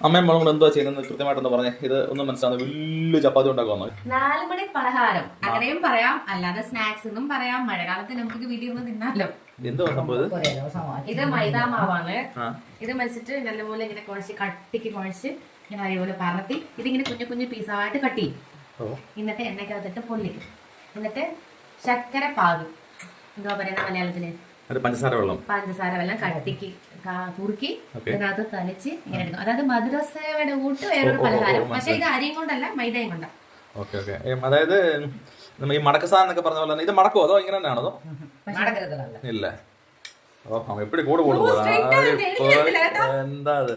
അമ്മയും മോളും കൂടെ എന്തോ ചെയ്യുന്നത് കൃത്യമായിട്ടൊന്ന് പറഞ്ഞേ. ഇത് ഒന്നും മനസ്സിലാവുന്ന വലിയ ചപ്പാത്തി ഉണ്ടാക്കുവാന്നോ? 4 മണി പലഹാരം അങ്ങനെയും പറയാം, അല്ലാതെ സ്നാക്സ് എന്നും പറയാം. മഴക്കാലത്ത് നമുക്ക് വീട്ടിൽ നിന്ന് തിന്നാലോ. എന്തോ സംഭവം ഇത് മൈദാ മാവാണ്. ഇത് വെച്ചിട്ട് നല്ലപോലെ ഇങ്ങനെ കുഴച്ച് കട്ടിക്ക് കുഴച്ച് ഇങ്ങനെ അതേപോലെ പറത്തി ഇതിങ്ങനെ കുഞ്ഞു കുഞ്ഞു പീസായിട്ട് കട്ട് ചെയ്യും. എന്നിട്ട് എണ്ണയ്ക്കകത്തിട്ട് പൊള്ളിക്കും. എന്നിട്ട് ശർക്കര പാകും, എന്താ പറയുന്ന മലയാളത്തില് പഞ്ചസാര വെള്ളം കട്ടിക്ക് കുറുക്കി ഇതിനകത്ത് തളിച്ച് ഇങ്ങനെ എടുക്കും. അതായത് മധുരസേവയുടെ കൂട്ട് വേറൊരു പലഹാരം. പക്ഷെ ഇത് അരിയും കൊണ്ടല്ല, മൈദയും കൊണ്ടാണ്. അതായത് ഈ മടക്കസാധനം എന്നൊക്കെ പറഞ്ഞ പോലെ ഇത് മടക്കോ അതോ ഇങ്ങനെ തന്നെയാണോ? അതോ ഇല്ല. ഓ എപ്പടി കൂടെ കൂടും എന്താ അത്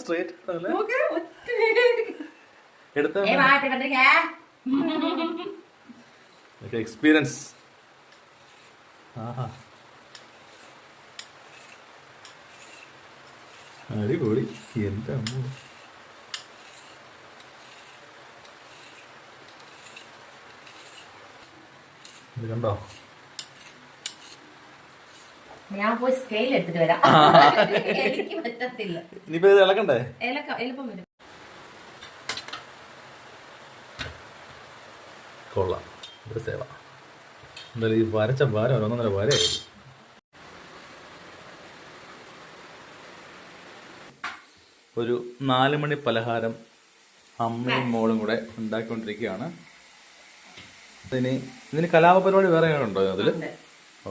സ്ട്രേറ്റ് എക്സ്പീരിയൻസ്. അടിപൊളി. എന്റെ അമ്മ ഇത് കണ്ടോ? ഞാൻ പോയി സ്കെയിൽ എടുത്തിട്ട് വരാം. എനിക്ക് പറ്റത്തില്ല. ഇനിയിപ്പോ ഇത് ഇളക്കണ്ടേ? എളുപ്പം വരും. കൊള്ളാം. ഒരു സേവ എന്തായാലും ഈ വരച്ച ഭാരം 1.5 ഭാരമായിരുന്നു. ഒരു 4 മണി പലഹാരം അമ്മയും മോളും കൂടെ ഉണ്ടാക്കിക്കൊണ്ടിരിക്കുകയാണ്. ഇതിന് കലാപരിപാടി വേറെ ഉണ്ടോ അതില്? ഓ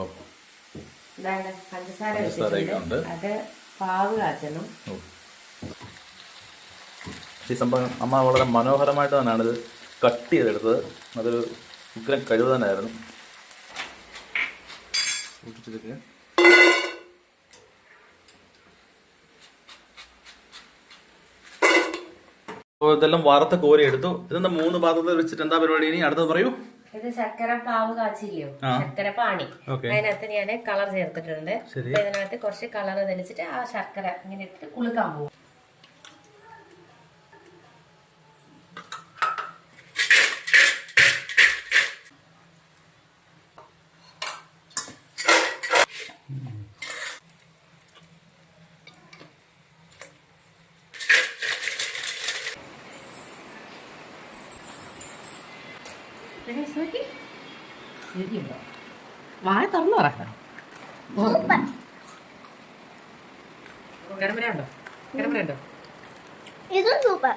പഞ്ചസാരയുണ്ട്. ഈ സംഭവം അമ്മ വളരെ മനോഹരമായിട്ട് തന്നെയാണ് ഇത് കട്ട് ചെയ്തെടുത്തത്. അതൊരു ഉഗ്രം കഴിവ് തന്നെയായിരുന്നു. ഇതെല്ലാം വറുത്ത കോരി എടുത്തു. ഇതെന്താ 3 പാത്രത്തിൽ വെച്ചിട്ട് എന്താ പരിപാടി? ഇനി അടുത്തത് പറയൂ. ഇത് ശർക്കര പാവ് കാച്ചില്ലയോ, ശർക്കര പാനി. അതിനകത്ത് ഞാൻ കളർ ചേർത്തിട്ടുണ്ട്. ഇതിനകത്ത് കുറച്ച് കളർ തെളിച്ചിട്ട് ആ ശർക്കര ഇങ്ങനെ ഇട്ട് കുളുക്കാൻ പോകും. വാഴ തുറന്നു പറക്കാം. ഗരമര ഉണ്ടോ? ഇതും സൂപ്പർ.